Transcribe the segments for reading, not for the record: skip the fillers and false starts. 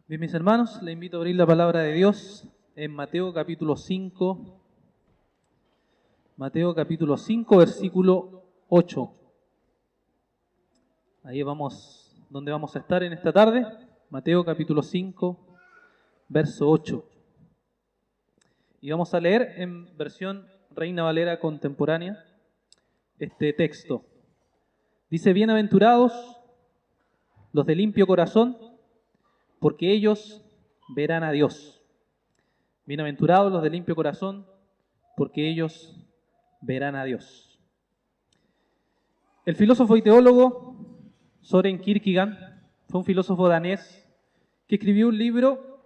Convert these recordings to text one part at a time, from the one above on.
Bien, mis hermanos, les invito a abrir la palabra de Dios en Mateo capítulo 5. Mateo capítulo 5, versículo 8. Ahí vamos, donde vamos a estar en esta tarde. Mateo capítulo 5, verso 8. Y vamos a leer en versión Reina Valera contemporánea este texto. Dice: bienaventurados los de limpio corazón, porque ellos verán a Dios. Bienaventurados los de limpio corazón, porque ellos verán a Dios. El filósofo y teólogo Søren Kierkegaard fue un filósofo danés que escribió un libro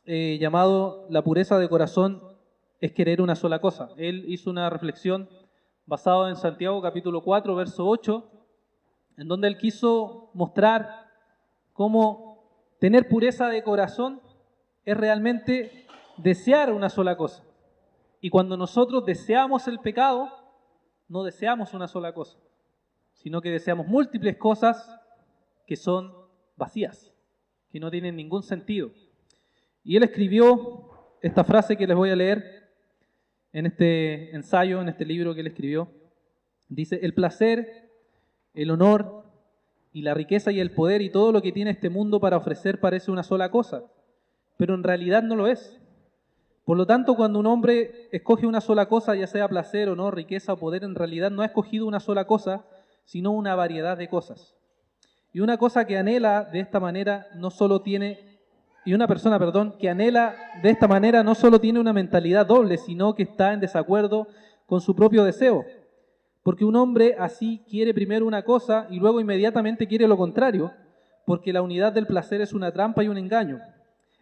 llamado La pureza de corazón es querer una sola cosa. Él hizo una reflexión basada en Santiago capítulo 4, verso 8, en donde él quiso mostrar cómo tener pureza de corazón es realmente desear una sola cosa. Y cuando nosotros deseamos el pecado, no deseamos una sola cosa, sino que deseamos múltiples cosas que son vacías, que no tienen ningún sentido. Y él escribió esta frase que les voy a leer en este ensayo, en este libro que él escribió. Dice: el placer, el honor y la riqueza y el poder y todo lo que tiene este mundo para ofrecer parece una sola cosa, pero en realidad no lo es. Por lo tanto, cuando un hombre escoge una sola cosa, ya sea placer, honor, riqueza o poder, en realidad no ha escogido una sola cosa, sino una variedad de cosas. Y una cosa que anhela de esta manera no solo tiene, y una persona, que anhela de esta manera no solo tiene una mentalidad doble, sino que está en desacuerdo con su propio deseo. Porque un hombre así quiere primero una cosa y luego inmediatamente quiere lo contrario, porque la unidad del placer es una trampa y un engaño.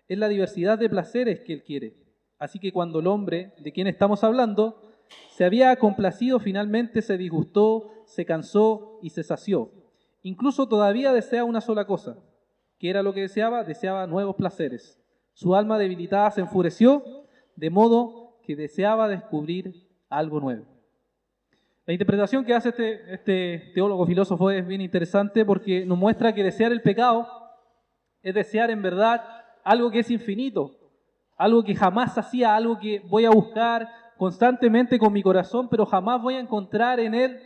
Es la diversidad de placeres que él quiere. Así que cuando el hombre de quien estamos hablando se había complacido, finalmente se disgustó, se cansó y se sació. Incluso todavía desea una sola cosa. ¿Qué era lo que deseaba? Deseaba nuevos placeres. Su alma debilitada se enfureció, de modo que deseaba descubrir algo nuevo. La interpretación que hace este teólogo filósofo es bien interesante porque nos muestra que desear el pecado es desear en verdad algo que es infinito, algo que jamás hacía, algo que voy a buscar constantemente con mi corazón, pero jamás voy a encontrar en él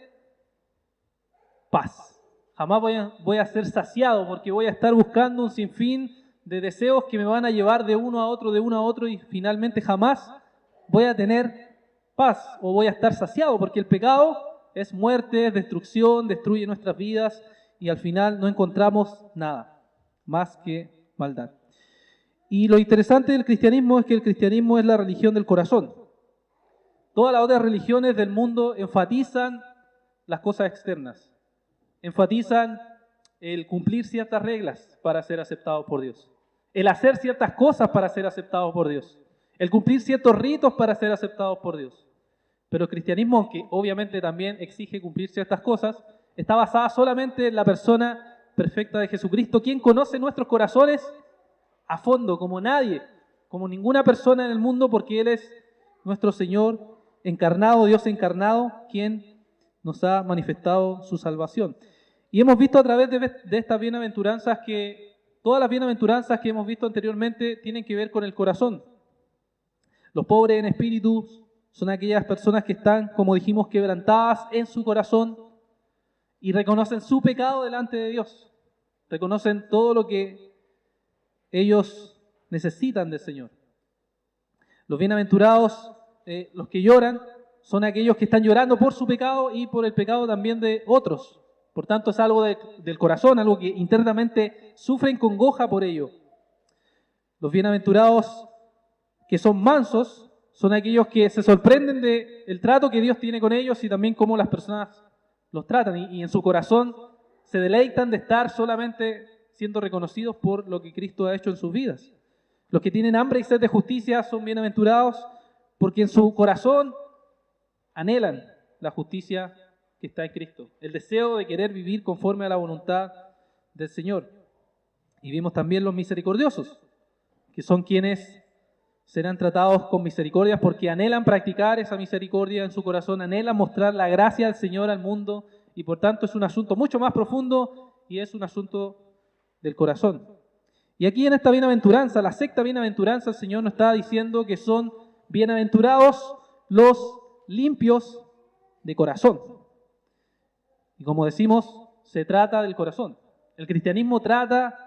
paz. Jamás voy a ser saciado porque voy a estar buscando un sinfín de deseos que me van a llevar de uno a otro y finalmente jamás voy a tener paz o voy a estar saciado, porque el pecado es muerte, es destrucción, destruye nuestras vidas y al final no encontramos nada más que maldad. Y lo interesante del cristianismo es que el cristianismo es la religión del corazón. Todas las otras religiones del mundo enfatizan las cosas externas, enfatizan el cumplir ciertas reglas para ser aceptados por Dios, el hacer ciertas cosas para ser aceptados por Dios, el cumplir ciertos ritos para ser aceptados por Dios. Pero el cristianismo, aunque obviamente también exige cumplir ciertas cosas, está basada solamente en la persona perfecta de Jesucristo, quien conoce nuestros corazones a fondo, como nadie, como ninguna persona en el mundo, porque Él es nuestro Señor encarnado, Dios encarnado, quien nos ha manifestado su salvación. Y hemos visto a través de estas bienaventuranzas que todas las bienaventuranzas que hemos visto anteriormente tienen que ver con el corazón. Los pobres en espíritu son aquellas personas que están, como dijimos, quebrantadas en su corazón y reconocen su pecado delante de Dios. Reconocen todo lo que ellos necesitan del Señor. Los bienaventurados, los que lloran, son aquellos que están llorando por su pecado y por el pecado también de otros. Por tanto, es algo del corazón, algo que internamente sufren congoja por ello. Los bienaventurados que son mansos son aquellos que se sorprenden del trato que Dios tiene con ellos y también cómo las personas los tratan. Y en su corazón se deleitan de estar solamente siendo reconocidos por lo que Cristo ha hecho en sus vidas. Los que tienen hambre y sed de justicia son bienaventurados porque en su corazón anhelan la justicia que está en Cristo, el deseo de querer vivir conforme a la voluntad del Señor. Y vimos también los misericordiosos, que son quienes serán tratados con misericordia porque anhelan practicar esa misericordia en su corazón, anhelan mostrar la gracia del Señor al mundo y por tanto es un asunto mucho más profundo y es un asunto del corazón. Y aquí en esta bienaventuranza, la sexta bienaventuranza, el Señor nos está diciendo que son bienaventurados los limpios de corazón. Y como decimos, se trata del corazón. El cristianismo trata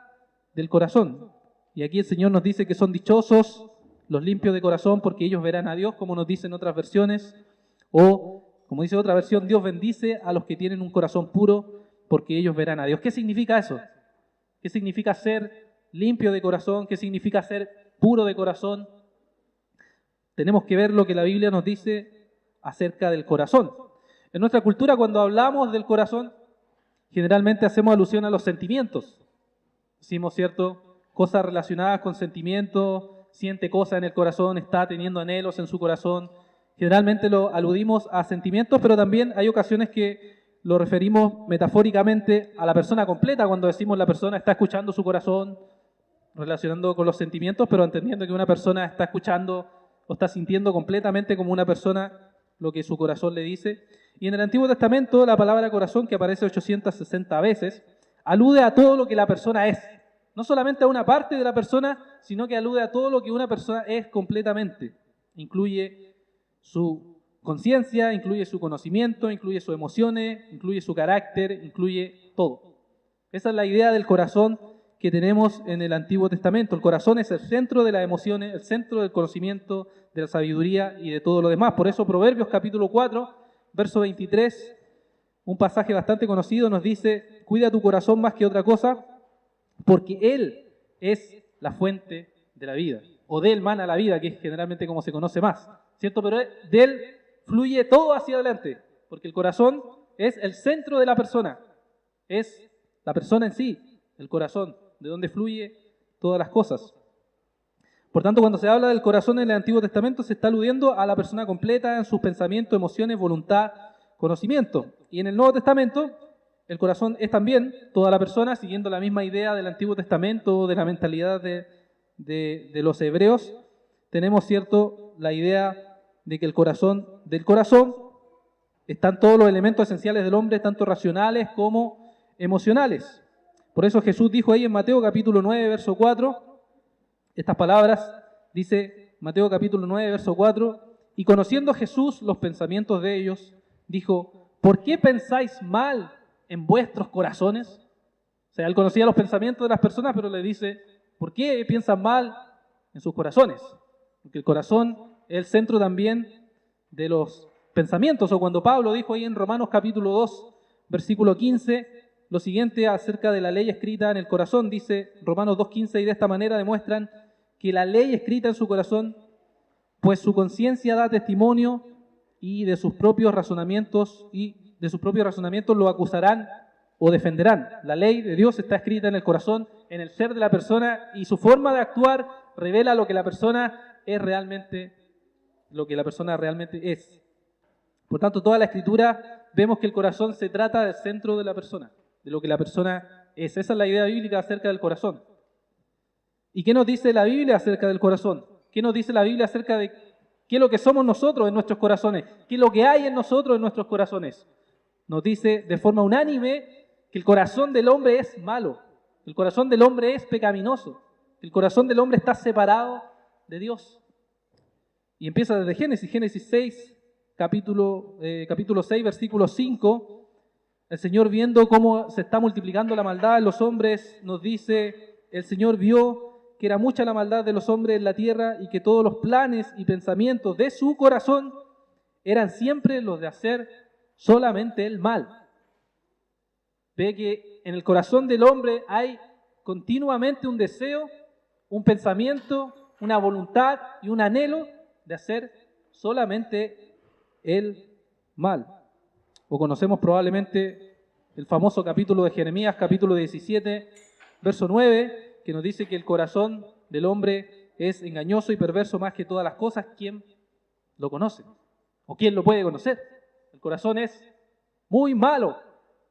del corazón. Y aquí el Señor nos dice que son dichosos los limpios de corazón porque ellos verán a Dios, como nos dicen otras versiones. O, como dice otra versión, Dios bendice a los que tienen un corazón puro porque ellos verán a Dios. ¿Qué significa eso? ¿Qué significa ser limpio de corazón? ¿Qué significa ser puro de corazón? Tenemos que ver lo que la Biblia nos dice acerca del corazón. En nuestra cultura, cuando hablamos del corazón, generalmente hacemos alusión a los sentimientos. Decimos, ¿cierto? Cosas relacionadas con sentimientos, siente cosas en el corazón, está teniendo anhelos en su corazón. Generalmente lo aludimos a sentimientos, pero también hay ocasiones que lo referimos metafóricamente a la persona completa, cuando decimos la persona está escuchando su corazón, relacionando con los sentimientos, pero entendiendo que una persona está escuchando o está sintiendo completamente como una persona lo que su corazón le dice. Y en el Antiguo Testamento la palabra corazón, que aparece 860 veces, alude a todo lo que la persona es. No solamente a una parte de la persona, sino que alude a todo lo que una persona es completamente. Incluye su conciencia, incluye su conocimiento, incluye sus emociones, incluye su carácter, incluye todo. Esa es la idea del corazón que tenemos en el Antiguo Testamento. El corazón es el centro de las emociones, el centro del conocimiento, de la sabiduría y de todo lo demás. Por eso Proverbios capítulo 4, verso 23, un pasaje bastante conocido, nos dice: cuida tu corazón más que otra cosa, porque Él es la fuente de la vida. O de Él mana la vida, que es generalmente como se conoce más, ¿cierto? Pero de Él fluye todo hacia adelante, porque el corazón es el centro de la persona, es la persona en sí, el corazón, de donde fluye todas las cosas. Por tanto, cuando se habla del corazón en el Antiguo Testamento, se está aludiendo a la persona completa en sus pensamientos, emociones, voluntad, conocimiento. Y en el Nuevo Testamento, el corazón es también toda la persona, siguiendo la misma idea del Antiguo Testamento, de la mentalidad de los hebreos. Tenemos, ¿cierto?, la idea de que del corazón están todos los elementos esenciales del hombre, tanto racionales como emocionales. Por eso Jesús dijo ahí en Mateo capítulo 9, verso 4, estas palabras, dice Mateo capítulo 9, verso 4, y conociendo Jesús los pensamientos de ellos, dijo: ¿por qué pensáis mal en vuestros corazones? O sea, él conocía los pensamientos de las personas, pero le dice: ¿por qué piensan mal en sus corazones? Porque el corazón es el centro también de los pensamientos. O cuando Pablo dijo ahí en Romanos capítulo 2, versículo 15, lo siguiente acerca de la ley escrita en el corazón, dice Romanos 2.15, y de esta manera demuestran que la ley escrita en su corazón, pues su conciencia da testimonio y de sus propios razonamientos lo acusarán o defenderán. La ley de Dios está escrita en el corazón, en el ser de la persona, y su forma de actuar revela lo que la persona es realmente, lo que la persona realmente es. Por tanto, toda la Escritura vemos que el corazón se trata del centro de la persona, de lo que la persona es. Esa es la idea bíblica acerca del corazón. ¿Y qué nos dice la Biblia acerca del corazón? ¿Qué nos dice la Biblia acerca de qué es lo que somos nosotros en nuestros corazones? ¿Qué es lo que hay en nosotros en nuestros corazones? Nos dice de forma unánime que el corazón del hombre es malo, el corazón del hombre es pecaminoso, el corazón del hombre está separado de Dios. Y empieza desde Génesis 6, capítulo 6, versículo 5. El Señor, viendo cómo se está multiplicando la maldad en los hombres, nos dice: el Señor vio que era mucha la maldad de los hombres en la tierra y que todos los planes y pensamientos de su corazón eran siempre los de hacer solamente el mal. Ve que en el corazón del hombre hay continuamente un deseo, un pensamiento, una voluntad y un anhelo de hacer solamente el mal. O conocemos probablemente el famoso capítulo de Jeremías, capítulo 17, verso 9, que nos dice que el corazón del hombre es engañoso y perverso más que todas las cosas. ¿Quién lo conoce? ¿O quién lo puede conocer? El corazón es muy malo,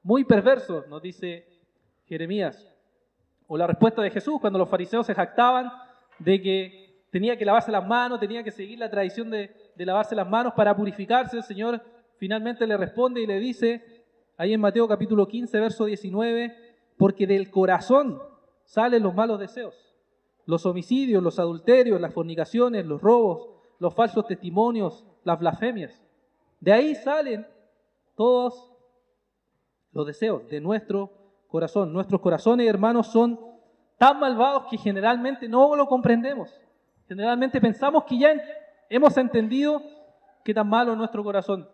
muy perverso, nos dice Jeremías. O la respuesta de Jesús cuando los fariseos se jactaban de que tenía que lavarse las manos, tenía que seguir la tradición de lavarse las manos para purificarse. El Señor finalmente le responde y le dice, ahí en Mateo capítulo 15, verso 19, porque del corazón salen los malos deseos. los homicidios, los adulterios, las fornicaciones, los robos, los falsos testimonios, las blasfemias. De ahí salen todos los deseos de nuestro corazón. Nuestros corazones, hermanos, son tan malvados que generalmente no lo comprendemos. Generalmente pensamos que ya hemos entendido qué tan malo es nuestro corazón.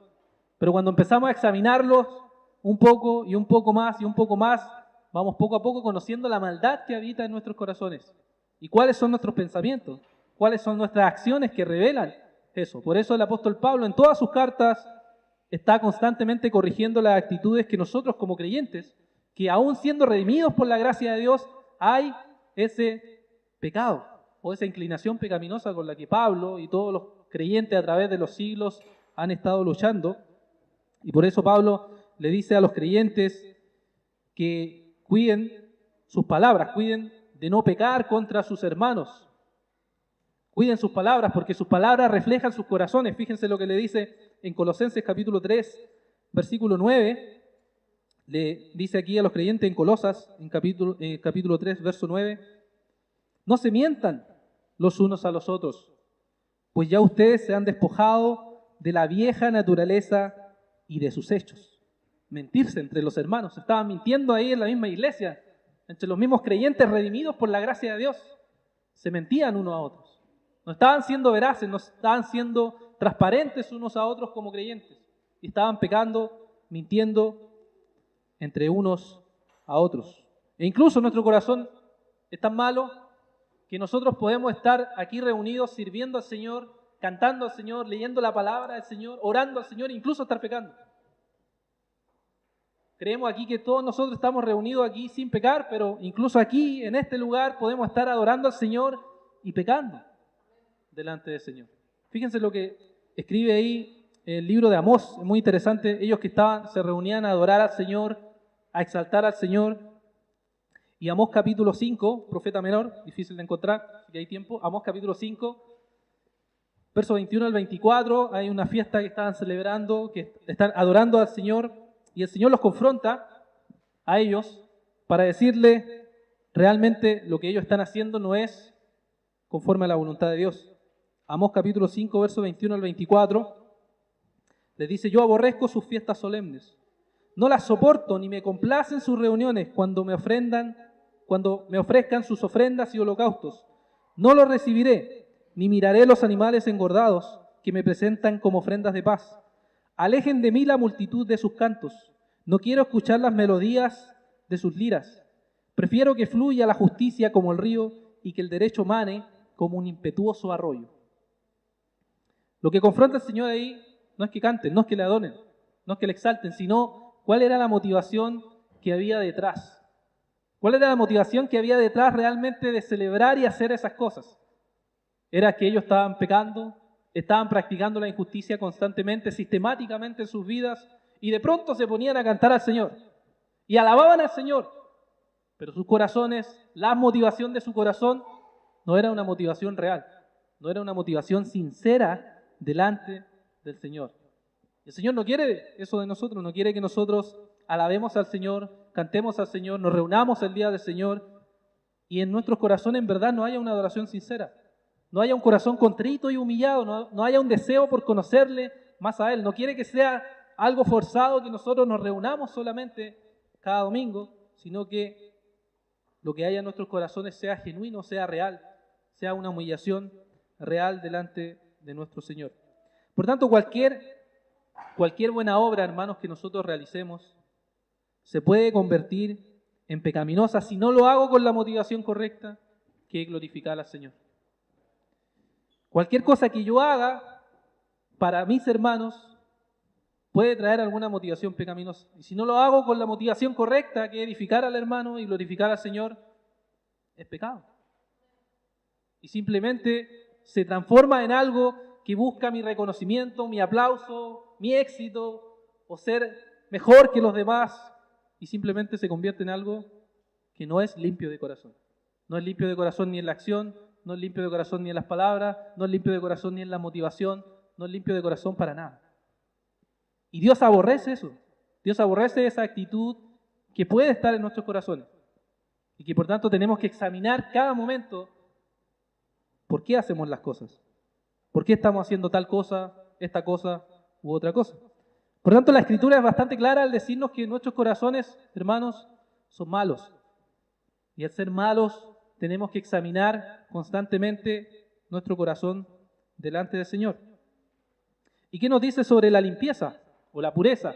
Pero cuando empezamos a examinarlos un poco y un poco más y un poco más, vamos poco a poco conociendo la maldad que habita en nuestros corazones. ¿Y cuáles son nuestros pensamientos? ¿Cuáles son nuestras acciones que revelan eso? Por eso el apóstol Pablo en todas sus cartas está constantemente corrigiendo las actitudes que nosotros como creyentes, que aún siendo redimidos por la gracia de Dios, hay ese pecado o esa inclinación pecaminosa con la que Pablo y todos los creyentes a través de los siglos han estado luchando. Y por eso Pablo le dice a los creyentes que cuiden sus palabras, cuiden de no pecar contra sus hermanos. Cuiden sus palabras porque sus palabras reflejan sus corazones. Fíjense lo que le dice en Colosenses capítulo 3, versículo 9. Le dice aquí a los creyentes en Colosas, en capítulo 3, verso 9. No se mientan los unos a los otros, pues ya ustedes se han despojado de la vieja naturaleza y de sus hechos. Mentirse entre los hermanos. Estaban mintiendo ahí en la misma iglesia, entre los mismos creyentes redimidos por la gracia de Dios. Se mentían unos a otros. No estaban siendo veraces, no estaban siendo transparentes unos a otros como creyentes. Y estaban pecando, mintiendo entre unos a otros. E incluso nuestro corazón es tan malo que nosotros podemos estar aquí reunidos sirviendo al Señor, cantando al Señor, leyendo la palabra del Señor, orando al Señor e incluso estar pecando. Creemos aquí que todos nosotros estamos reunidos aquí sin pecar, pero incluso aquí, en este lugar, podemos estar adorando al Señor y pecando delante del Señor. Fíjense lo que escribe ahí el libro de Amós, es muy interesante. Ellos que se reunían a adorar al Señor, a exaltar al Señor. Y Amós capítulo 5, profeta menor, difícil de encontrar, si hay tiempo. Amós capítulo 5, verso 21 al 24, hay una fiesta que estaban celebrando, que están adorando al Señor. Y el Señor los confronta a ellos para decirle realmente lo que ellos están haciendo no es conforme a la voluntad de Dios. Amós capítulo 5, verso 21 al 24, les dice: yo aborrezco sus fiestas solemnes, no las soporto ni me complacen sus reuniones cuando me ofrezcan sus ofrendas y holocaustos. No los recibiré, ni miraré los animales engordados que me presentan como ofrendas de paz. Alejen de mí la multitud de sus cantos. No quiero escuchar las melodías de sus liras. Prefiero que fluya la justicia como el río y que el derecho mane como un impetuoso arroyo. Lo que confronta el Señor ahí no es que canten, no es que le adoren, no es que le exalten, sino cuál era la motivación que había detrás. ¿Cuál era la motivación que había detrás realmente de celebrar y hacer esas cosas? Era que ellos estaban pecando, estaban practicando la injusticia constantemente, sistemáticamente en sus vidas, y de pronto se ponían a cantar al Señor y alababan al Señor, pero sus corazones, la motivación de su corazón no era una motivación real, no era una motivación sincera delante del Señor. El Señor no quiere eso de nosotros, no quiere que nosotros alabemos al Señor, cantemos al Señor, nos reunamos el día del Señor y en nuestros corazones en verdad no haya una adoración sincera. No haya un corazón contrito y humillado, no haya un deseo por conocerle más a Él. No quiere que sea algo forzado que nosotros nos reunamos solamente cada domingo, sino que lo que haya en nuestros corazones sea genuino, sea real, sea una humillación real delante de nuestro Señor. Por tanto, cualquier buena obra, hermanos, que nosotros realicemos, se puede convertir en pecaminosa si no lo hago con la motivación correcta, que es glorificar al Señor. Cualquier cosa que yo haga para mis hermanos puede traer alguna motivación pecaminosa. Y si no lo hago con la motivación correcta, que es edificar al hermano y glorificar al Señor, es pecado. Y simplemente se transforma en algo que busca mi reconocimiento, mi aplauso, mi éxito, o ser mejor que los demás, y simplemente se convierte en algo que no es limpio de corazón. No es limpio de corazón ni en la acción, no es limpio de corazón ni en las palabras, no es limpio de corazón ni en la motivación, no es limpio de corazón para nada. Y Dios aborrece eso. Dios aborrece esa actitud que puede estar en nuestros corazones. Y que por tanto tenemos que examinar cada momento ¿Por qué hacemos las cosas? ¿Por qué estamos haciendo tal cosa, esta cosa u otra cosa? Por tanto, la Escritura es bastante clara al decirnos que nuestros corazones, hermanos, son malos. Y al ser malos, tenemos que examinar constantemente nuestro corazón delante del Señor. ¿Y qué nos dice sobre la limpieza o la pureza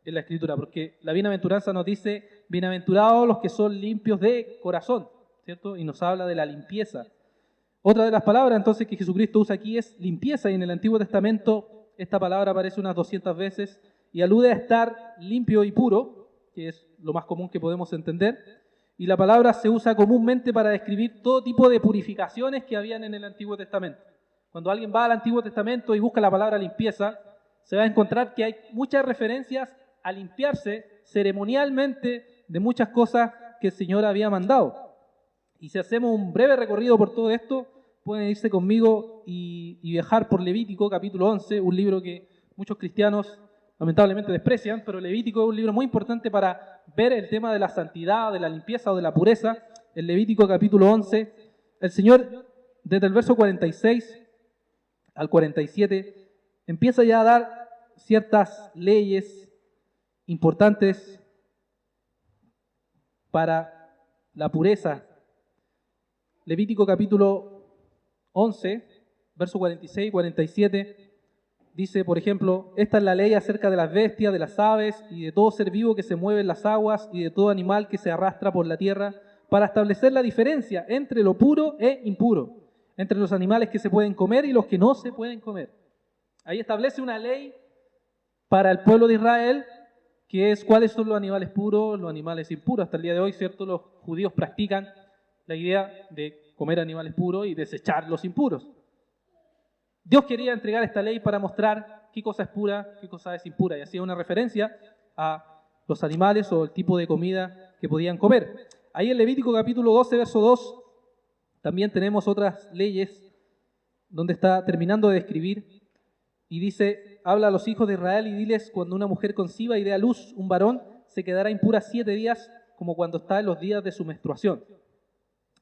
en la Escritura? Porque la bienaventuranza nos dice, bienaventurados los que son limpios de corazón, ¿cierto? Y nos habla de la limpieza. Otra de las palabras entonces que Jesucristo usa aquí es limpieza, y en el Antiguo Testamento esta palabra aparece unas 200 veces y alude a estar limpio y puro, que es lo más común que podemos entender, y la palabra se usa comúnmente para describir todo tipo de purificaciones que habían en el Antiguo Testamento. Cuando alguien va al Antiguo Testamento y busca la palabra limpieza, se va a encontrar que hay muchas referencias a limpiarse ceremonialmente de muchas cosas que el Señor había mandado. Y si hacemos un breve recorrido por todo esto, pueden irse conmigo y viajar por Levítico capítulo 11, un libro que muchos cristianos lamentablemente desprecian, pero Levítico es un libro muy importante para ver el tema de la santidad, de la limpieza o de la pureza. En Levítico capítulo 11, el Señor, desde el verso 46 al 47, empieza ya a dar ciertas leyes importantes para la pureza. Levítico capítulo 11, verso 46 y 47, dice, por ejemplo, esta es la ley acerca de las bestias, de las aves y de todo ser vivo que se mueve en las aguas y de todo animal que se arrastra por la tierra, para establecer la diferencia entre lo puro e impuro, entre los animales que se pueden comer y los que no se pueden comer. Ahí establece una ley para el pueblo de Israel, que es cuáles son los animales puros, los animales impuros. Hasta el día de hoy, ¿cierto?, los judíos practican la idea de comer animales puros y desechar los impuros. Dios quería entregar esta ley para mostrar qué cosa es pura, qué cosa es impura, y hacía una referencia a los animales o el tipo de comida que podían comer. Ahí en Levítico capítulo 12, verso 2, también tenemos otras leyes donde está terminando de describir y dice, habla a los hijos de Israel y diles, cuando una mujer conciba y dé a luz un varón, se quedará impura 7 días como cuando está en los días de su menstruación.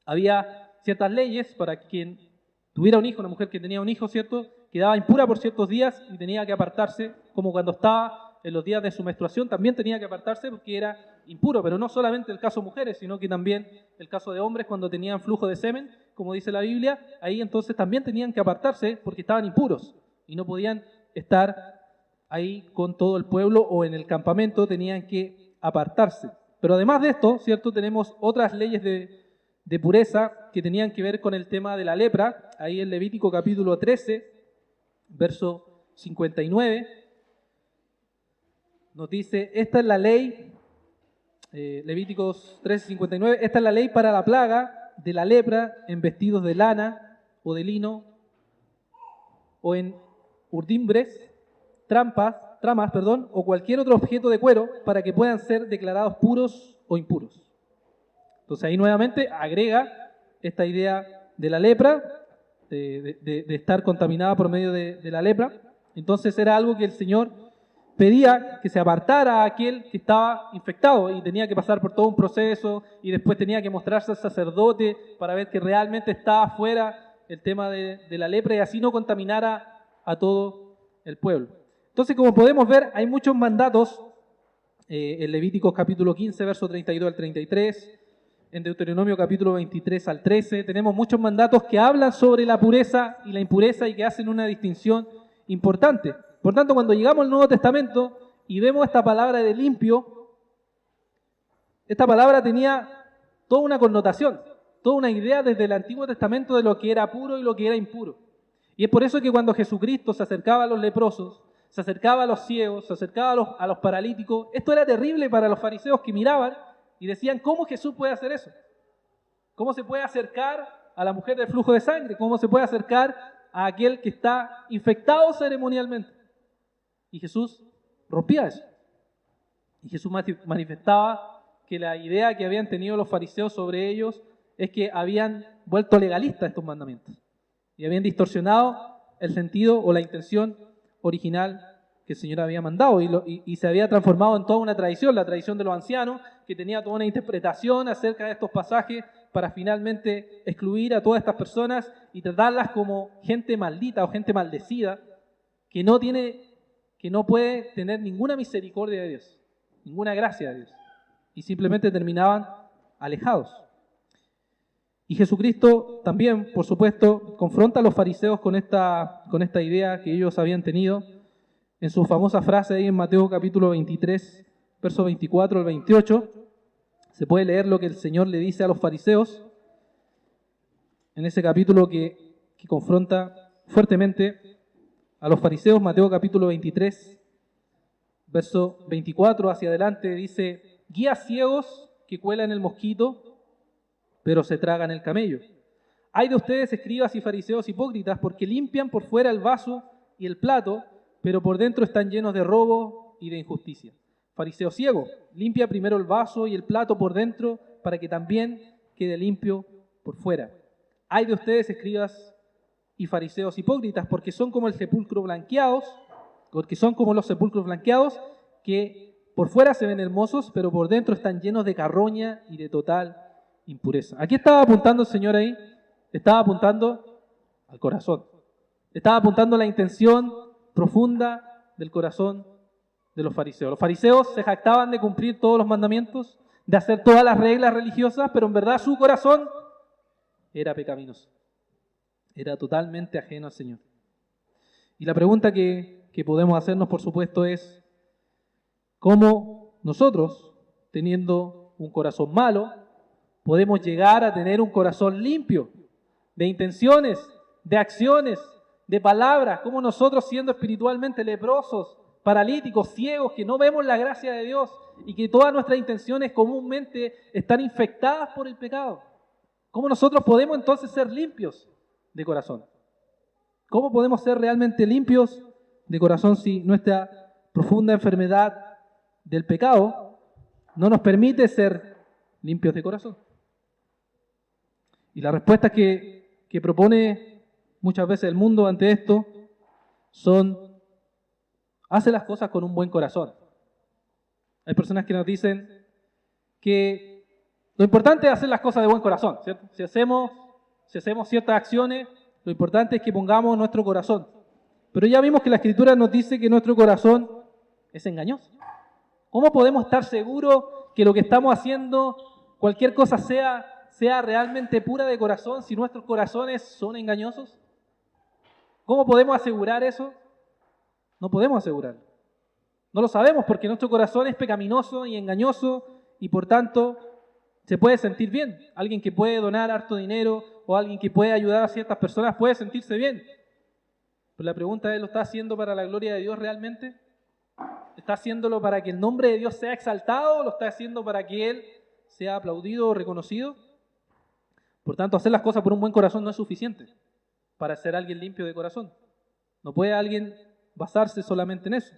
Había ciertas leyes para quien tuviera un hijo, una mujer que tenía un hijo, ¿cierto?, quedaba impura por ciertos días y tenía que apartarse, como cuando estaba en los días de su menstruación, también tenía que apartarse porque era impuro, pero no solamente el caso de mujeres, sino que también el caso de hombres cuando tenían flujo de semen, como dice la Biblia, ahí entonces también tenían que apartarse porque estaban impuros y no podían estar ahí con todo el pueblo o en el campamento, tenían que apartarse. Pero además de esto, ¿cierto?, tenemos otras leyes de pureza que tenían que ver con el tema de la lepra. Ahí en Levítico capítulo 13, verso 59, nos dice, esta es la ley, Levíticos 13, 59, esta es la ley para la plaga de la lepra en vestidos de lana o de lino o en urdimbres, tramas, o cualquier otro objeto de cuero para que puedan ser declarados puros o impuros. Entonces ahí nuevamente agrega esta idea de la lepra, de estar contaminada por medio de la lepra. Entonces era algo que el Señor pedía que se apartara a aquel que estaba infectado y tenía que pasar por todo un proceso y después tenía que mostrarse al sacerdote para ver que realmente estaba fuera el tema de la lepra y así no contaminara a todo el pueblo. Entonces, como podemos ver, hay muchos mandatos en Levíticos capítulo 15, verso 32 al 33, en Deuteronomio capítulo 23 al 13, tenemos muchos mandatos que hablan sobre la pureza y la impureza y que hacen una distinción importante. Por tanto, cuando llegamos al Nuevo Testamento y vemos esta palabra de limpio, esta palabra tenía toda una connotación, toda una idea desde el Antiguo Testamento de lo que era puro y lo que era impuro. Y es por eso que cuando Jesucristo se acercaba a los leprosos, se acercaba a los ciegos, se acercaba a los paralíticos, esto era terrible para los fariseos que miraban y decían, ¿cómo Jesús puede hacer eso? ¿Cómo se puede acercar a la mujer del flujo de sangre? ¿Cómo se puede acercar a aquel que está infectado ceremonialmente? Y Jesús rompía eso. Y Jesús manifestaba que la idea que habían tenido los fariseos sobre ellos es que habían vuelto legalistas estos mandamientos y habían distorsionado el sentido o la intención original que el Señor había mandado y se había transformado en toda una tradición, la tradición de los ancianos, que tenía toda una interpretación acerca de estos pasajes para finalmente excluir a todas estas personas y tratarlas como gente maldita o gente maldecida que no puede tener ninguna misericordia de Dios, ninguna gracia de Dios, y simplemente terminaban alejados. Y Jesucristo también, por supuesto, confronta a los fariseos con esta idea que ellos habían tenido en su famosa frase ahí en Mateo capítulo 23, versos 24 al 28. Se puede leer lo que el Señor le dice a los fariseos en ese capítulo que confronta fuertemente a los fariseos. Mateo capítulo 23, verso 24 hacia adelante, dice: guías ciegos que cuelan el mosquito, pero se tragan el camello. Hay de ustedes, escribas y fariseos hipócritas, porque limpian por fuera el vaso y el plato, pero por dentro están llenos de robo y de injusticia. Fariseo ciego, limpia primero el vaso y el plato por dentro, para que también quede limpio por fuera. Hay de ustedes, escribas y fariseos hipócritas, porque son como los sepulcros blanqueados, que por fuera se ven hermosos, pero por dentro están llenos de carroña y de total impureza. ¿A qué estaba apuntando el Señor ahí? Estaba apuntando al corazón. Estaba apuntando a la intención profunda del corazón de los fariseos. Los fariseos se jactaban de cumplir todos los mandamientos, de hacer todas las reglas religiosas, pero en verdad su corazón era pecaminoso. Era totalmente ajeno al Señor. Y la pregunta que podemos hacernos, por supuesto, es: ¿cómo nosotros, teniendo un corazón malo, podemos llegar a tener un corazón limpio de intenciones, de acciones, de palabras? ¿Cómo nosotros, siendo espiritualmente leprosos, paralíticos, ciegos, que no vemos la gracia de Dios y que todas nuestras intenciones comúnmente están infectadas por el pecado, cómo nosotros podemos entonces ser limpios de corazón? ¿Cómo podemos ser realmente limpios de corazón si nuestra profunda enfermedad del pecado no nos permite ser limpios de corazón? Y la respuesta que propone muchas veces el mundo ante esto son: hace las cosas con un buen corazón. Hay personas que nos dicen que lo importante es hacer las cosas de buen corazón, ¿cierto? Si hacemos ciertas acciones, lo importante es que pongamos nuestro corazón. Pero ya vimos que la Escritura nos dice que nuestro corazón es engañoso. ¿Cómo podemos estar seguros que lo que estamos haciendo, cualquier cosa sea realmente pura de corazón, si nuestros corazones son engañosos? ¿Cómo podemos asegurar eso? No podemos asegurarlo. No lo sabemos porque nuestro corazón es pecaminoso y engañoso y por tanto se puede sentir bien. Alguien que puede donar harto dinero o alguien que puede ayudar a ciertas personas puede sentirse bien. Pero la pregunta es: ¿lo está haciendo para la gloria de Dios realmente? ¿Está haciéndolo para que el nombre de Dios sea exaltado o lo está haciendo para que Él sea aplaudido o reconocido? Por tanto, hacer las cosas por un buen corazón no es suficiente para ser alguien limpio de corazón. No puede alguien basarse solamente en eso.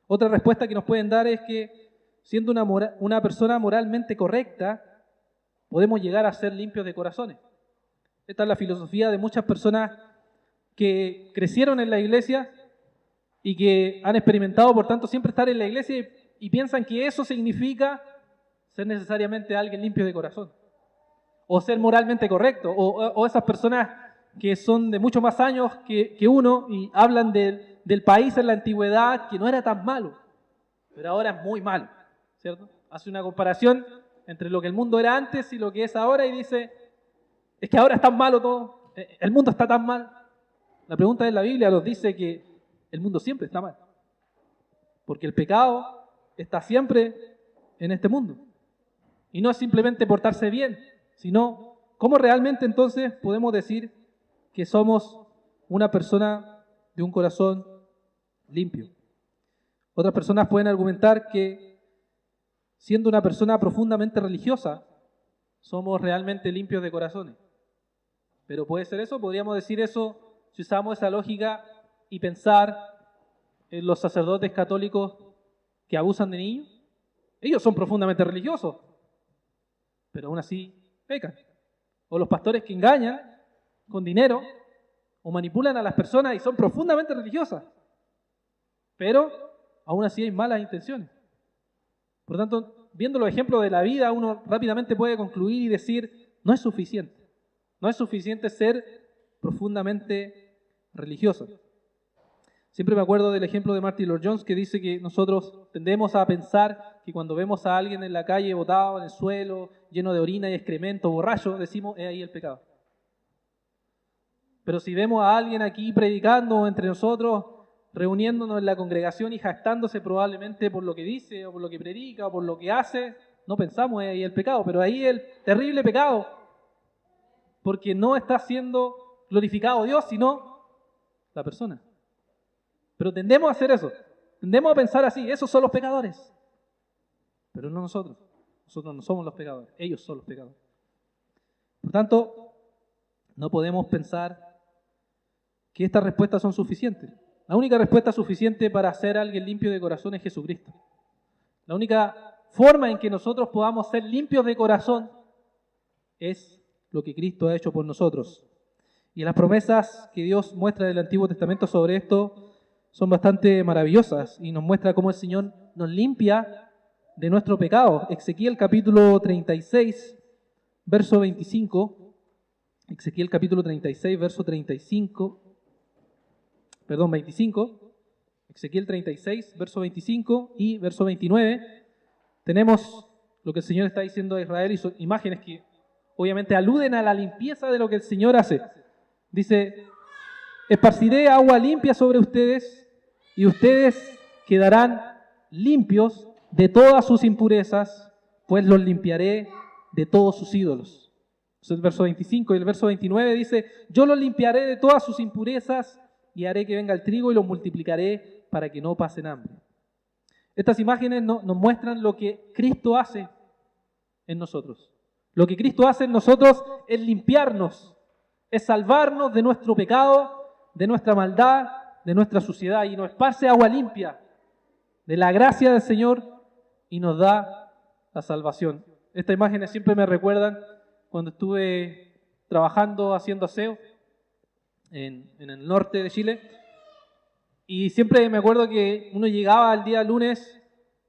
Otra respuesta que nos pueden dar es que, siendo una persona moralmente correcta, podemos llegar a ser limpios de corazones. Esta es la filosofía de muchas personas que crecieron en la iglesia y que han experimentado, por tanto, siempre estar en la iglesia y piensan que eso significa ser necesariamente alguien limpio de corazón o ser moralmente correcto, o esas personas que son de muchos más años que uno y hablan del país en la antigüedad que no era tan malo, pero ahora es muy malo, ¿cierto? Hace una comparación entre lo que el mundo era antes y lo que es ahora y dice: es que ahora es tan malo todo, el mundo está tan mal. La pregunta de la Biblia nos dice que el mundo siempre está mal, porque el pecado está siempre en este mundo. Y no es simplemente portarse bien, sino cómo realmente entonces podemos decir que somos una persona de un corazón limpio. Otras personas pueden argumentar que, siendo una persona profundamente religiosa, somos realmente limpios de corazones. Pero ¿puede ser eso? ¿Podríamos decir eso si usamos esa lógica y pensar en los sacerdotes católicos que abusan de niños? Ellos son profundamente religiosos, pero aún así pecan. O los pastores que engañan con dinero o manipulan a las personas y son profundamente religiosas, pero aún así hay malas intenciones. Por lo tanto, viendo los ejemplos de la vida, uno rápidamente puede concluir y decir: no es suficiente. No es suficiente ser profundamente religioso. Siempre me acuerdo del ejemplo de Martin Lloyd-Jones, que dice que nosotros tendemos a pensar que cuando vemos a alguien en la calle botado en el suelo, lleno de orina y excremento, borracho, decimos, es ahí el pecado. Pero si vemos a alguien aquí predicando entre nosotros, reuniéndonos en la congregación y jactándose probablemente por lo que dice, o por lo que predica, o por lo que hace, no pensamos es ahí el pecado, pero ahí el terrible pecado, porque no está siendo glorificado Dios, sino la persona. Pero tendemos a hacer eso, tendemos a pensar así, esos son los pecadores, pero no nosotros. Nosotros no somos los pecadores, ellos son los pecadores. Por tanto, no podemos pensar que estas respuestas son suficientes. La única respuesta suficiente para ser alguien limpio de corazón es Jesucristo. La única forma en que nosotros podamos ser limpios de corazón es lo que Cristo ha hecho por nosotros. Y las promesas que Dios muestra en el Antiguo Testamento sobre esto son bastante maravillosas y nos muestra cómo el Señor nos limpia de nuestro pecado. Ezequiel capítulo 36, verso 25. Ezequiel capítulo 36, verso 25. 25. Ezequiel 36, verso 25 y verso 29. Tenemos lo que el Señor está diciendo a Israel y son imágenes que obviamente aluden a la limpieza de lo que el Señor hace. Dice, esparciré agua limpia sobre ustedes y ustedes quedarán limpios de todas sus impurezas, pues los limpiaré de todos sus ídolos. Eso es el verso 25 y el verso 29 dice, yo los limpiaré de todas sus impurezas y haré que venga el trigo y los multiplicaré para que no pasen hambre. Estas imágenes nos muestran lo que Cristo hace en nosotros. Lo que Cristo hace en nosotros es limpiarnos, es salvarnos de nuestro pecado, de nuestra maldad, de nuestra suciedad y nos esparce agua limpia de la gracia del Señor y nos da la salvación. Estas imágenes siempre me recuerdan cuando estuve trabajando haciendo aseo en el norte de Chile y siempre me acuerdo que uno llegaba el día lunes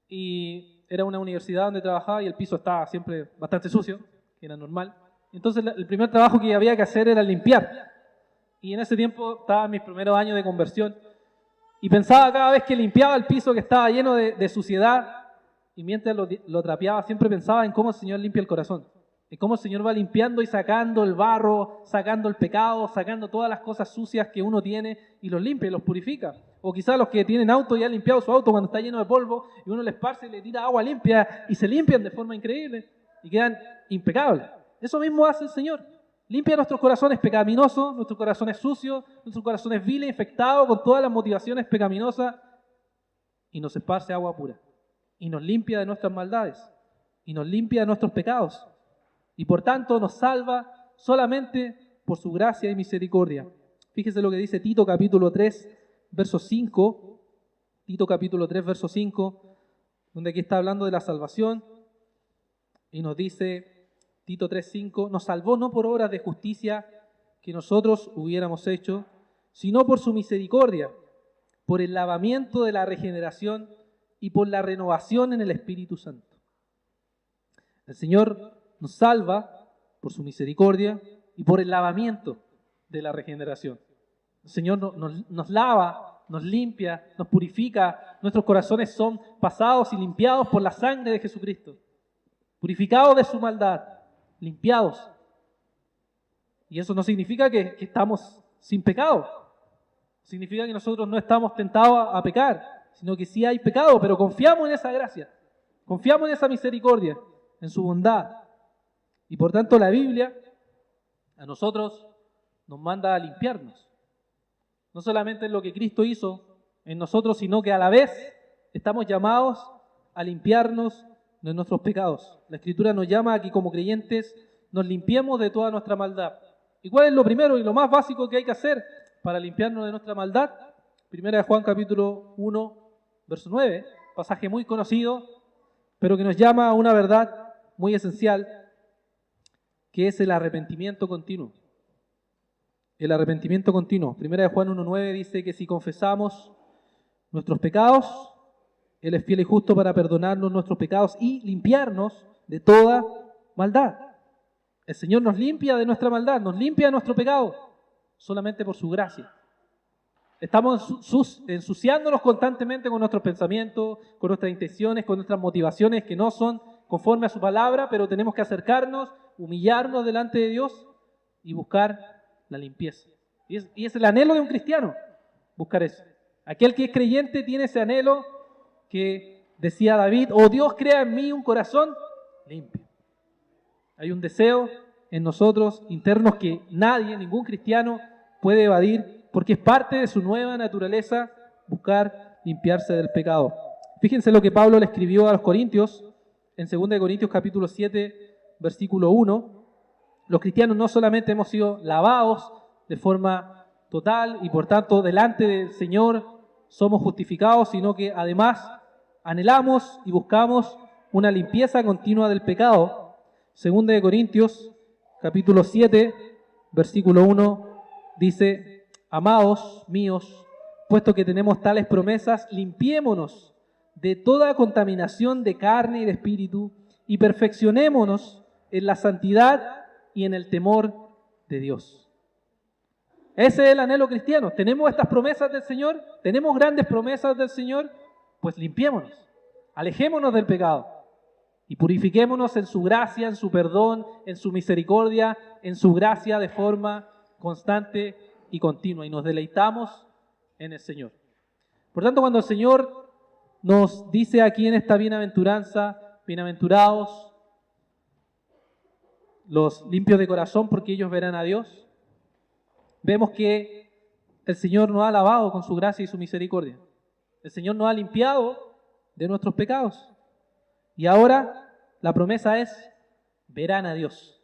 y era una universidad donde trabajaba y el piso estaba siempre bastante sucio, que era normal. Entonces el primer trabajo que había que hacer era limpiar. Y en ese tiempo estaba en mis primeros años de conversión y pensaba cada vez que limpiaba el piso que estaba lleno de suciedad y mientras lo trapeaba siempre pensaba en cómo el Señor limpia el corazón, en cómo el Señor va limpiando y sacando el barro, sacando el pecado, sacando todas las cosas sucias que uno tiene y los limpia y los purifica. O quizás los que tienen auto y han limpiado su auto cuando está lleno de polvo y uno le esparce y le tira agua limpia y se limpian de forma increíble y quedan impecables. Eso mismo hace el Señor. Limpia nuestros corazones pecaminosos, nuestros corazones sucios, nuestros corazones viles, infectados con todas las motivaciones pecaminosas y nos esparce agua pura. Y nos limpia de nuestras maldades y nos limpia de nuestros pecados. Y por tanto nos salva solamente por su gracia y misericordia. Fíjese lo que dice Tito capítulo 3, verso 5. Tito capítulo 3, verso 5, donde aquí está hablando de la salvación y nos dice... Tito 3:5, nos salvó no por obras de justicia que nosotros hubiéramos hecho, sino por su misericordia, por el lavamiento de la regeneración y por la renovación en el Espíritu Santo. El Señor nos salva por su misericordia y por el lavamiento de la regeneración. El Señor nos lava, nos limpia, nos purifica, nuestros corazones son pasados y limpiados por la sangre de Jesucristo, purificados de su maldad, limpiados. Y eso no significa que estamos sin pecado. Significa que nosotros no estamos tentados a pecar, sino que sí hay pecado, pero confiamos en esa gracia, confiamos en esa misericordia, en su bondad. Y por tanto la Biblia a nosotros nos manda a limpiarnos. No solamente en lo que Cristo hizo en nosotros, sino que a la vez estamos llamados a limpiarnos de nuestros pecados. La Escritura nos llama a que como creyentes nos limpiemos de toda nuestra maldad. ¿Y cuál es lo primero y lo más básico que hay que hacer para limpiarnos de nuestra maldad? Primera de Juan capítulo 1, verso 9, pasaje muy conocido, pero que nos llama a una verdad muy esencial, que es el arrepentimiento continuo. El arrepentimiento continuo. Primera de Juan 1:9 dice que si confesamos nuestros pecados, Él es fiel y justo para perdonarnos nuestros pecados y limpiarnos de toda maldad. El Señor nos limpia de nuestra maldad, nos limpia de nuestro pecado, solamente por su gracia. Estamos ensuciándonos constantemente con nuestros pensamientos, con nuestras intenciones, con nuestras motivaciones que no son conforme a su palabra, pero tenemos que acercarnos, humillarnos delante de Dios y buscar la limpieza. Y es el anhelo de un cristiano, buscar eso. Aquel que es creyente tiene ese anhelo que decía David: oh Dios, crea en mí un corazón limpio. Hay un deseo en nosotros internos que nadie, ningún cristiano puede evadir, porque es parte de su nueva naturaleza buscar limpiarse del pecado. Fíjense lo que Pablo le escribió a los Corintios en 2 Corintios capítulo 7, versículo 1. Los cristianos no solamente hemos sido lavados de forma total y por tanto delante del Señor somos justificados, sino que además anhelamos y buscamos una limpieza continua del pecado. 2 Corintios capítulo 7, versículo 1 dice: amados míos, puesto que tenemos tales promesas, limpiémonos de toda contaminación de carne y de espíritu y perfeccionémonos en la santidad y en el temor de Dios. Ese es el anhelo cristiano. Tenemos estas promesas del Señor, tenemos grandes promesas del Señor, pues limpiémonos, alejémonos del pecado y purifiquémonos en su gracia, en su perdón, en su misericordia, en su gracia de forma constante y continua, y nos deleitamos en el Señor. Por tanto, cuando el Señor nos dice aquí en esta bienaventuranza: bienaventurados los limpios de corazón, porque ellos verán a Dios, vemos que el Señor nos ha lavado con su gracia y su misericordia. El Señor nos ha limpiado de nuestros pecados. Y ahora la promesa es: verán a Dios.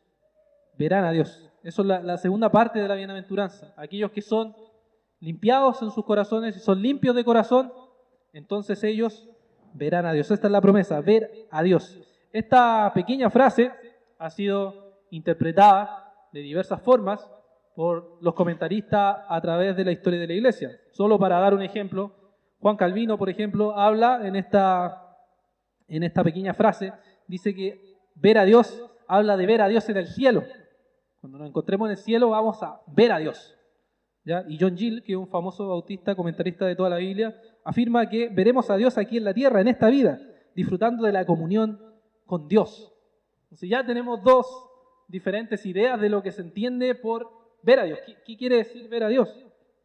Verán a Dios. Eso es la segunda parte de la bienaventuranza. Aquellos que son limpiados en sus corazones y son limpios de corazón, entonces ellos verán a Dios. Esta es la promesa: ver a Dios. Esta pequeña frase ha sido interpretada de diversas formas por los comentaristas a través de la historia de la Iglesia. Solo para dar un ejemplo, Juan Calvino, por ejemplo, habla en esta pequeña frase, dice que ver a Dios habla de ver a Dios en el cielo. Cuando nos encontremos en el cielo vamos a ver a Dios, ¿ya? Y John Gill, que es un famoso bautista, comentarista de toda la Biblia, afirma que veremos a Dios aquí en la tierra, en esta vida, disfrutando de la comunión con Dios. Entonces ya tenemos dos diferentes ideas de lo que se entiende por ver a Dios. ¿Qué quiere decir ver a Dios?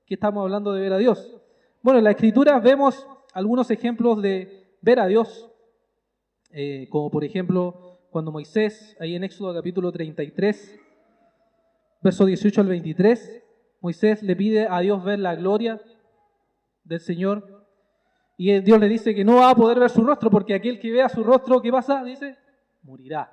¿Qué estamos hablando de ver a Dios? Bueno, en la Escritura vemos algunos ejemplos de ver a Dios, como por ejemplo cuando Moisés, ahí en Éxodo capítulo 33, verso 18 al 23, Moisés le pide a Dios ver la gloria del Señor y Dios le dice que no va a poder ver su rostro, porque aquel que vea su rostro, ¿qué pasa? Dice, morirá.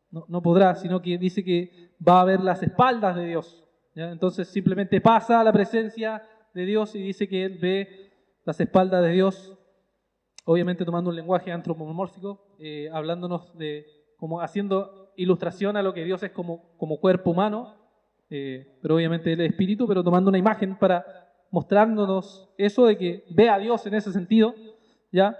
No podrá, sino que dice que va a ver las espaldas de Dios, ¿ya? Entonces simplemente pasa a la presencia de Dios y dice que él ve las espaldas de Dios, obviamente tomando un lenguaje antropomórfico, hablándonos de, como haciendo ilustración a lo que Dios es como cuerpo humano, pero obviamente él es espíritu, pero tomando una imagen para mostrándonos eso de que ve a Dios en ese sentido, ¿ya?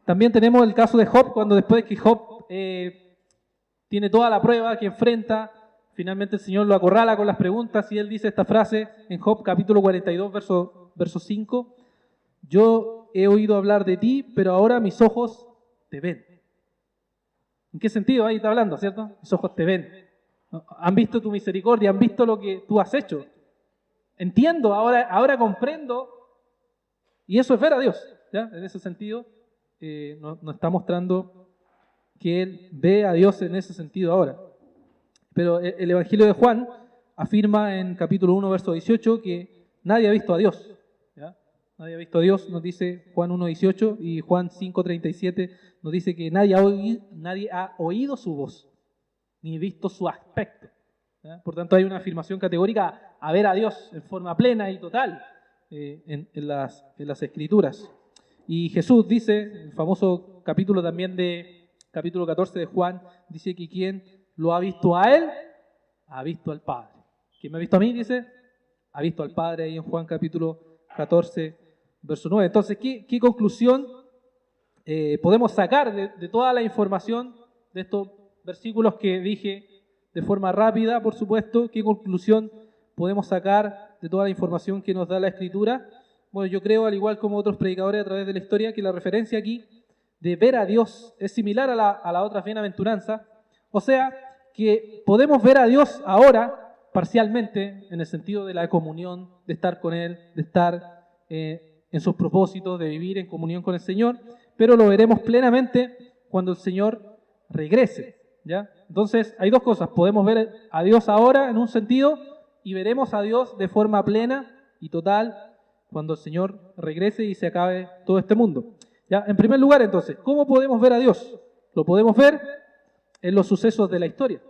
También tenemos el caso de Job, cuando después que Job tiene toda la prueba que enfrenta, finalmente el Señor lo acorrala con las preguntas y él dice esta frase en Job capítulo 42, verso 5: yo he oído hablar de ti, pero ahora mis ojos te ven. ¿En qué sentido? Ahí está hablando, ¿cierto? Mis ojos te ven. Han visto tu misericordia, han visto lo que tú has hecho. Entiendo, ahora comprendo, y eso es ver a Dios, ¿ya? En ese sentido, nos está mostrando que él ve a Dios en ese sentido ahora. Pero el Evangelio de Juan afirma en capítulo 1, verso 18, que nadie ha visto a Dios, ¿ya? Nadie ha visto a Dios, nos dice Juan 1:18, y Juan 5:37 nos dice que nadie ha oído su voz, ni visto su aspecto, ¿ya? Por tanto, hay una afirmación categórica a ver a Dios en forma plena y total en las Escrituras. Y Jesús dice, el famoso capítulo también capítulo 14 de Juan, dice que quien lo ha visto a él, ha visto al Padre. ¿Quién me ha visto a mí? Dice, ha visto al Padre, ahí en Juan capítulo 14, verso 9. Entonces, ¿qué conclusión podemos sacar de toda la información de estos versículos que dije de forma rápida, por supuesto, ¿qué conclusión podemos sacar de toda la información que nos da la Escritura? Bueno, yo creo, al igual como otros predicadores a través de la historia, que la referencia aquí de ver a Dios es similar a la otra bienaventuranza. O sea, que podemos ver a Dios ahora parcialmente, en el sentido de la comunión, de estar con Él, de estar en sus propósitos, de vivir en comunión con el Señor, pero lo veremos plenamente cuando el Señor regrese, ¿ya? Entonces, hay dos cosas. Podemos ver a Dios ahora en un sentido y veremos a Dios de forma plena y total cuando el Señor regrese y se acabe todo este mundo. ¿Ya? En primer lugar, entonces, ¿cómo podemos ver a Dios? Lo podemos ver en los sucesos de la historia.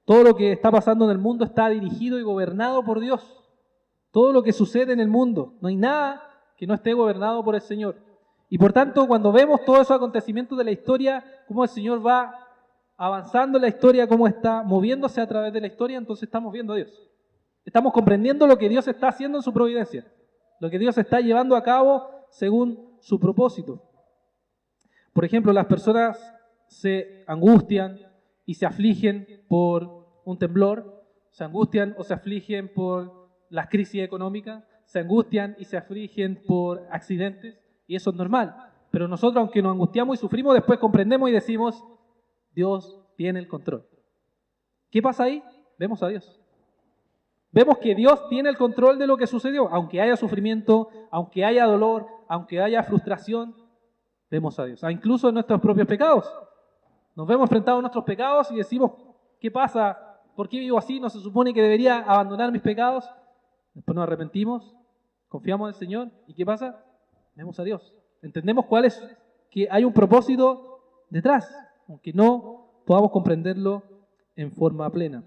Todo lo que está pasando en el mundo está dirigido y gobernado por Dios. Todo lo que sucede en el mundo, no hay nada que no esté gobernado por el Señor. Y por tanto, cuando vemos todos esos acontecimientos de la historia, cómo el Señor va avanzando en la historia, cómo está moviéndose a través de la historia, entonces estamos viendo a Dios. Estamos comprendiendo lo que Dios está haciendo en su providencia, lo que Dios está llevando a cabo según su propósito. Por ejemplo, las personas se angustian y se afligen por un temblor, se angustian o se afligen por las crisis económicas, se angustian y se afligen por accidentes, y eso es normal. Pero nosotros, aunque nos angustiamos y sufrimos, después comprendemos y decimos, Dios tiene el control. ¿Qué pasa ahí? Vemos a Dios. Vemos que Dios tiene el control de lo que sucedió. Aunque haya sufrimiento, aunque haya dolor, aunque haya frustración, vemos a Dios. Incluso en nuestros propios pecados. Nos vemos enfrentados a nuestros pecados y decimos, ¿qué pasa? ¿Por qué vivo así? ¿No se supone que debería abandonar mis pecados? Después nos arrepentimos, confiamos en el Señor. ¿Y qué pasa? Vemos a Dios. Entendemos cuál es, que hay un propósito detrás, aunque no podamos comprenderlo en forma plena.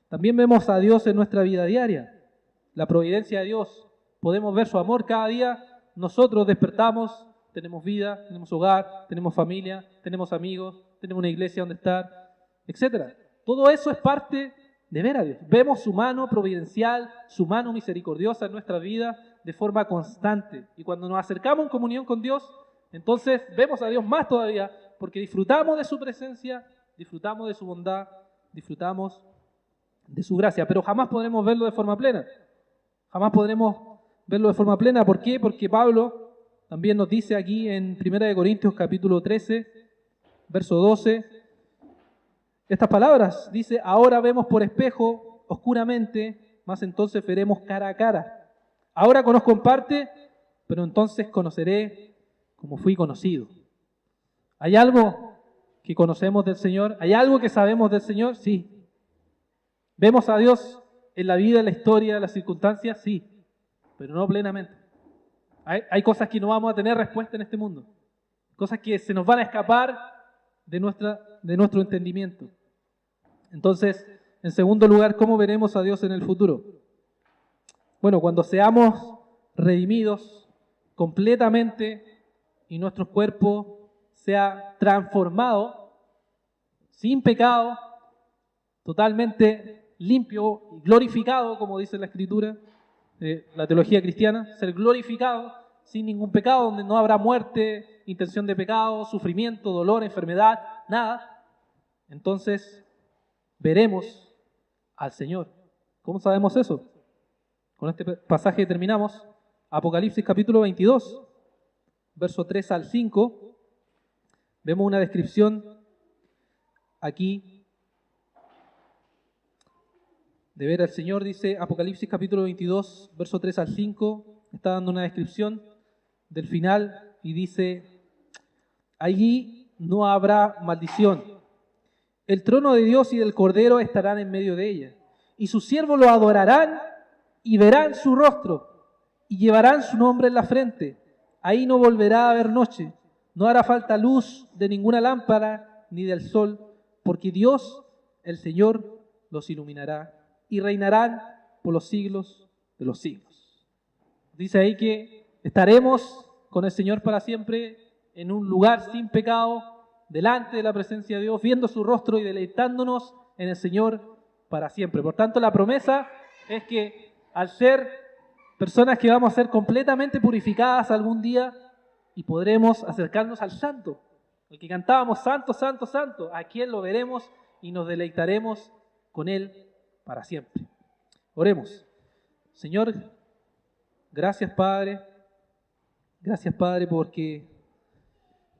También vemos a Dios en nuestra vida diaria, la providencia de Dios. Podemos ver su amor cada día. Nosotros despertamos, tenemos vida, tenemos hogar, tenemos familia, tenemos amigos, tenemos una iglesia donde estar, etc. Todo eso es parte de ver a Dios. Vemos su mano providencial, su mano misericordiosa en nuestra vida de forma constante. Y cuando nos acercamos en comunión con Dios, entonces vemos a Dios más todavía, porque disfrutamos de su presencia, disfrutamos de su bondad, disfrutamos de su gracia, pero jamás podremos verlo de forma plena. Jamás podremos verlo de forma plena. ¿Por qué? Porque Pablo también nos dice aquí en 1 Corintios capítulo 13, verso 12, estas palabras. Dice, ahora vemos por espejo, oscuramente, mas entonces veremos cara a cara. Ahora conozco en parte, pero entonces conoceré como fui conocido. ¿Hay algo que conocemos del Señor? ¿Hay algo que sabemos del Señor? Sí. ¿Vemos a Dios en la vida, en la historia, en las circunstancias? Sí, pero no plenamente. Hay cosas que no vamos a tener respuesta en este mundo. Cosas que se nos van a escapar de nuestro entendimiento. Entonces, en segundo lugar, ¿cómo veremos a Dios en el futuro? Bueno, cuando seamos redimidos completamente y nuestro cuerpo sea transformado, sin pecado, totalmente limpio y glorificado, como dice la Escritura, la teología cristiana, ser glorificado sin ningún pecado, donde no habrá muerte, intención de pecado, sufrimiento, dolor, enfermedad, nada. Entonces veremos al Señor. ¿Cómo sabemos eso? Con este pasaje terminamos. Apocalipsis capítulo 22, verso 3 al 5. Vemos una descripción aquí de ver al Señor. Dice Apocalipsis capítulo 22, verso 3 al 5. Está dando una descripción del final y dice, allí no habrá maldición. El trono de Dios y del Cordero estarán en medio de ella, y sus siervos lo adorarán y verán su rostro, y llevarán su nombre en la frente. Ahí no volverá a haber noche, no hará falta luz de ninguna lámpara ni del sol, porque Dios, el Señor, los iluminará, y reinarán por los siglos de los siglos. Dice ahí que estaremos con el Señor para siempre, en un lugar sin pecado, delante de la presencia de Dios, viendo su rostro y deleitándonos en el Señor para siempre. Por tanto, la promesa es que al ser personas que vamos a ser completamente purificadas algún día y podremos acercarnos al Santo, el que cantábamos Santo, Santo, Santo, a quien lo veremos y nos deleitaremos con Él para siempre. Oremos. Señor, gracias Padre, porque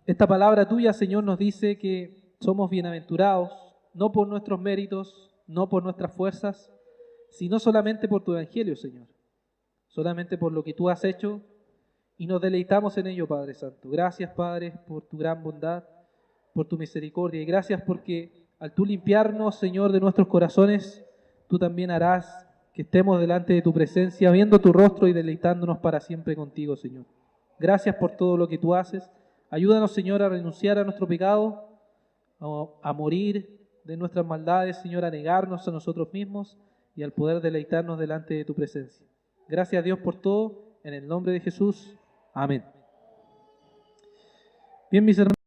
esta palabra tuya, Señor, nos dice que somos bienaventurados, no por nuestros méritos, no por nuestras fuerzas, sino solamente por tu Evangelio, Señor. Solamente por lo que tú has hecho y nos deleitamos en ello, Padre Santo. Gracias, Padre, por tu gran bondad, por tu misericordia y gracias porque al tú limpiarnos, Señor, de nuestros corazones, tú también harás que estemos delante de tu presencia, viendo tu rostro y deleitándonos para siempre contigo, Señor. Gracias por todo lo que tú haces. Ayúdanos, Señor, a renunciar a nuestro pecado, a morir de nuestras maldades, Señor, a negarnos a nosotros mismos y al poder deleitarnos delante de tu presencia. Gracias a Dios por todo, en el nombre de Jesús. Amén. Bien, mis hermanos.